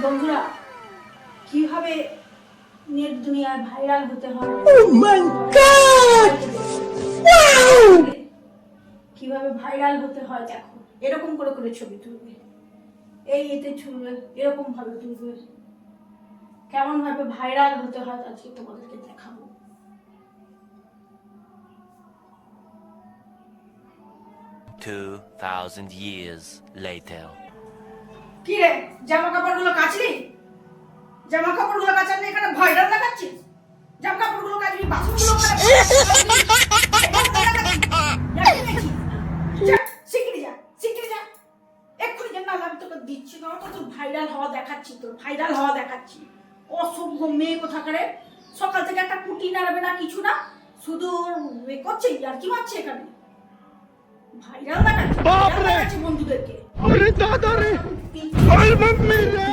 বন্ধুরা, কিভাবে নেট দুনিয়ায় ভাইরাল হতে হয়, কিভাবে ভাইরাল হতে হয় দেখো। এরকম করে করে ছবি তুলবে, এতে তুলবে, এরকম ভাবে তুলবে, কেমন ভাবে ভাইরাল হতে হয় আজকে তোমাদেরকে দেখাবো। 2000 years later. কি রে, জামা কাপড়গুলো কাচলি? জামা কাপড়গুলো কাচার নেই, এখানে ভাইরাল দেখাচ্ছিস? জামা কাপড়গুলো কাচলি, বাসনগুলো শিগগিরি যা এক্ষুনি যা, না আমি তোকে দিচ্ছি না, তোর ভাইরাল হওয়া দেখাচ্ছি, তোর ভাইরাল হওয়া দেখাচ্ছি। অসভ্য মেয়ে কোথাকারে, সকাল থেকে একটা কুটি নাড়বে না, কিছু না, শুধু করছে আর কি মারছে এখানে। ভাইরাল দেখাচ্ছি বন্ধুদেরকে। अरे दादा रे, अरे मम्मी रे।